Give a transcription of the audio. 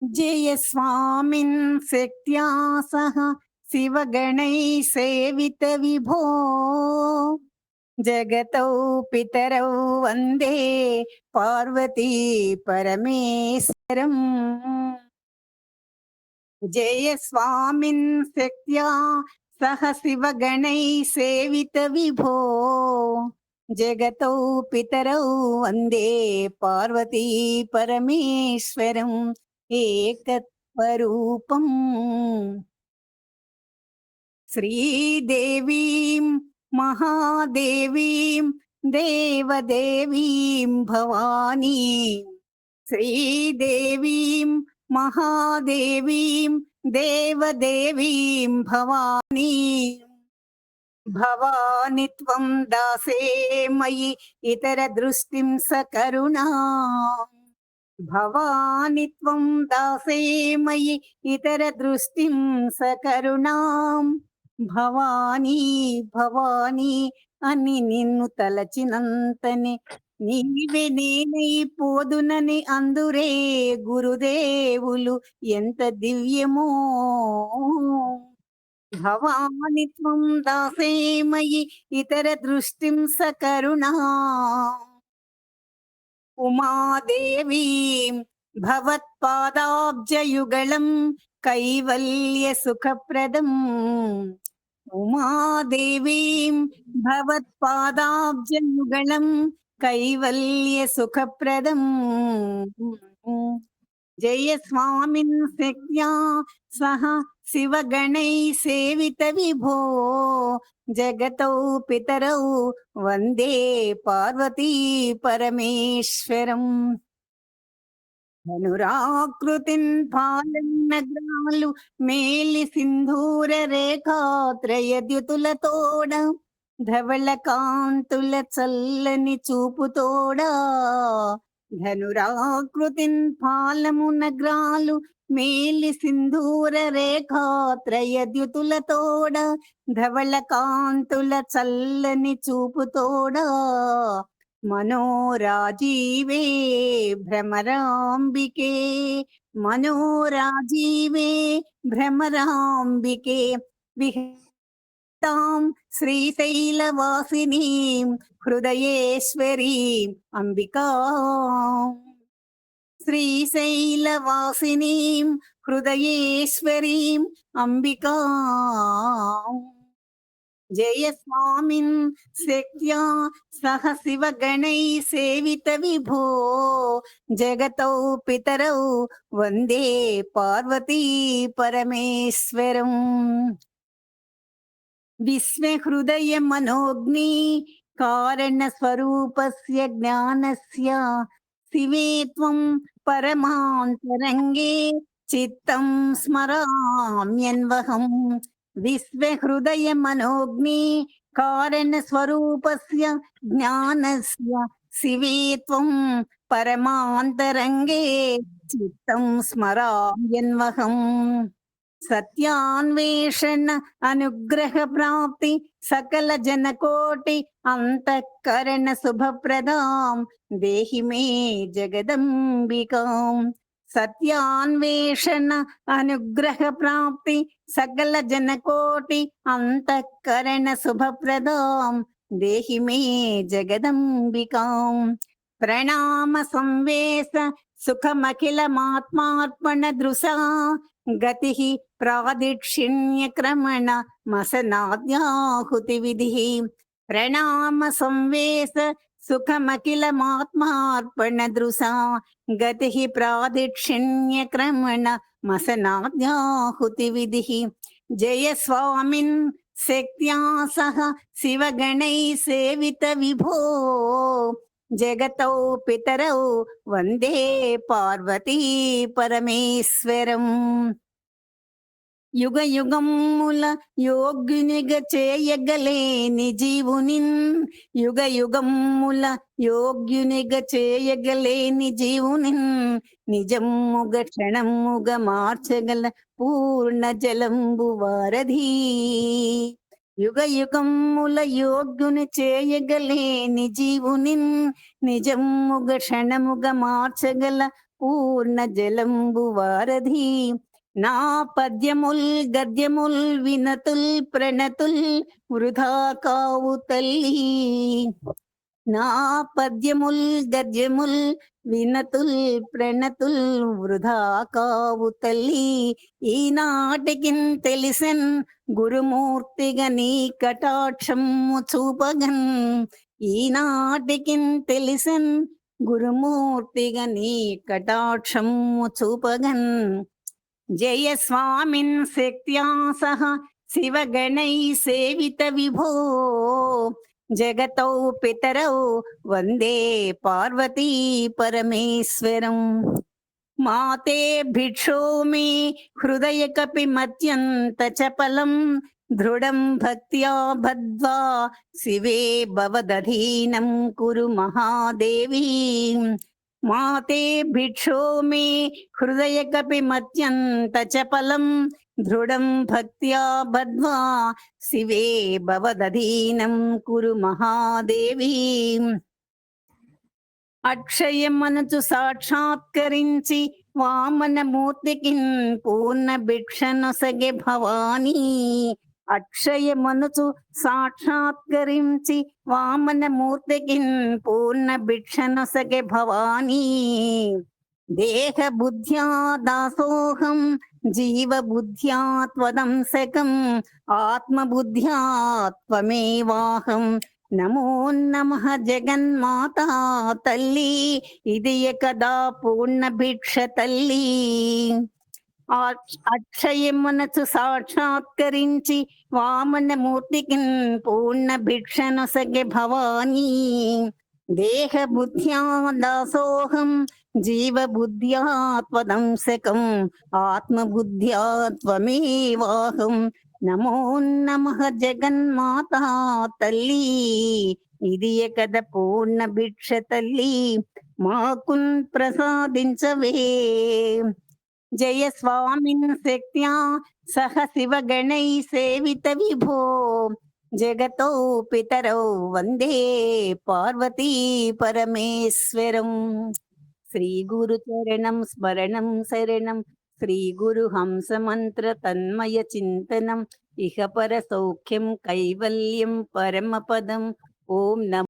जय स्वामिन् शक्त्या सह शिवगणैः सेवित विभो जगतौ पितरौ वन्दे पार्वती परमेश्वरम्। जय स्वामिन् शक्त्या सह शिवगणैः सेवित विभो जगतौ पितरौ वन्दे पार्वती परमेश्वरम् एकत्वरूपम्। श्रीदेवीं महादेवीं देवदेवीं भवानी श्रीदेवीं महादेवीं देवदेवीं भवानी भवानि त्वं दासे मयि इतरदृष्टिं सकरुणा भवानि त्वं दासे मयि इतरदृष्टिं सकरुणां భవానీ భవానీ అని నిన్ను తలచినంతనే నీవే నేనై పోదునని అందురే గురుదేవులు ఎంత దివ్యమో భవాని త్వం దాసే మయి ఇతర దృష్టిం సకరుణా ఉమాదేవీం భవత్పాదాబ్జయుగళం కైవల్య సుఖప్రదం ఉమాదేవీం భవత్పాదాబ్జయుగళం కైవల్య సుఖప్రదం జయ స్వామిన్ శక్త్యా సహ శివగణై సేవిత విభో జగతౌ పితరౌ వందే పార్వతీ పరమేశ్వరం ధనురాకృతిన్ పాలన్నగ్రాలు మేలి సింధూర రేఖాత్రయద్యుతులతోడ ధవళ కాంతుల చల్లని చూపుతోడా ధనురాకృతిన్ పాలము నగ్రాలు మేలి సింధూర రేఖాత్రయద్యుతులతోడ ధవళ కాంతుల చల్లని చూపుతోడా మనోరాజీవే భ్రమరాంబికే మనోరాజీవే భ్రమరాంబికే విహతాం శ్రీశైలవాసినీం హృదయేశ్వరీం అంబికా శ్రీశైలవాసినీం హృదయేశ్వరీం అంబికా జయ స్వామిన్ శక్త్యా సహ శివగణై సేవిత విభో జగతౌ పితరౌ వందే పార్వతీ పరమేశ్వరం విశ్వహృదయ మనోగ్ని కారణ స్వరూపస్య జ్ఞానస్య శివే త్వం పరమాంతరంగే చిత్తం స్మరామ్యన్వహం విశ్వహృదయ మనోగ్ని కారణ స్వరూపస్య జ్ఞానస్య శివే త్వం పరమాంతరంగే చిత్తం స్మరామ్యన్వహం సత్యాన్వేషణ అనుగ్రహ ప్రాప్తి సకల జనకోటి అంతఃకరణ శుభప్రదాం దేహి మే జగదంబికాం సత్యాన్వేషణ అనుగ్రహ ప్రాప్తి సకల జనకోటి అంతఃకరణ శుభప్రదాం దేహి మే జగదంబికాం ప్రణామ సంవేశ సుఖమఖిలమాత్మార్పణ దృశా గతి ప్రాదిక్షిణ్యక్రమణ మసనాద్యాహుతి విధి ప్రణామ సంవేశ సుఖమఖిలమాత్మార్పణ దృశా గతి ప్రాదిక్షిణ్యక్రమణ మసనాద్యాహుతి విధి జయ స్వామిన్ శక్త్యా సహ శివగణై సేవిత విభో జగతౌ పితరౌ వందే పార్వతీ పరమేశ్వరం యుగ యుగముల యోగ్యునిగ చేయగలేని జీవునిన్ యుగ యుగముల యోగ్యునిగ చేయగలేని జీవునిన్ నిజముగ క్షణముగ మార్చగల పూర్ణ జలంబు వారధి యుగ యుగముల యోగ్యుని చేయగలేని జీవునిన్ నిజముగ క్షణముగ మార్చగల పూర్ణ జలంబు వారధి నా పద్యముల్ గద్యముల్ వినతుల్ ప్రణతుల్ వృధా కావు తల్లి నా పద్యముల్ గద్యముల్ వినతుల్ ప్రణతుల్ వృధా కావు తల్లి ఈనాటికిన్ తెలిసెన్ గురుమూర్తిగా నీ కటాక్షము చూపగన్ ఈనాటికిన్ తెలిసెన్ గురుమూర్తిగా నీ కటాక్షము చూపగన్ జయ స్వామిన్ శక్త్యా సహ శివగణై సేవిత విభో జగతౌ పితరౌ వందే పార్వతీ పరమేశ్వరం మాతే భిక్షో మే హృదయ కపి మత్యంత చపలం దృఢం భక్త్యా బద్ధ్వా శివే భవదధీనం కురు మహాదేవి మాతే భిక్షో మే హృదయ కపి మత్యంత చపలం దృఢం భక్త్యా బద్ధ్వా శివే భవదధీనం కురు మహాదేవి అక్షయమనుచు సాక్షాత్కరించి వామనమూర్తికి పూర్ణ భిక్షనొసగే భవానీ అక్షయమనుచు సాక్షాత్కరించి వామనమూర్తికి పూర్ణ భిక్షనొసగే భవానీ దేహ బుద్ధ్యా దాసోహం జీవ బుద్ధ్యా త్వదంసకం ఆత్మ బుద్ధ్యా త్వమేవాహం నమో నమః జగన్మాతా తల్లి ఇది కదా పూర్ణ భిక్ష తల్లి అక్షయమునచు సాక్షాత్కరించి వామన మూర్తికి పూర్ణ భిక్షనొసగే భవానీ దేహ బుద్ధ్యా దాసోహం జీవ బుద్ధ్యా త్వదంసకం ఆత్మ బుద్ధ్యా త్వమేవాహం నమో నమః జగన్మాతా తల్లి ఇది కద పూర్ణ భిక్ష తల్లి మాకున్ ప్రసాదించవే జయ స్వామిన్ శక్త్యా సహ శివగణై సేవిత విభో జగతో పితరౌ వందే పార్వతీ పరమేశ్వరం శ్రీ గురు చరణం స్మరణం శరణం శ్రీ గురు హంస మంత్ర తన్మయ చింతనం ఇహ పర సౌఖ్యం కైవల్యం పరమపదం ఓం నమః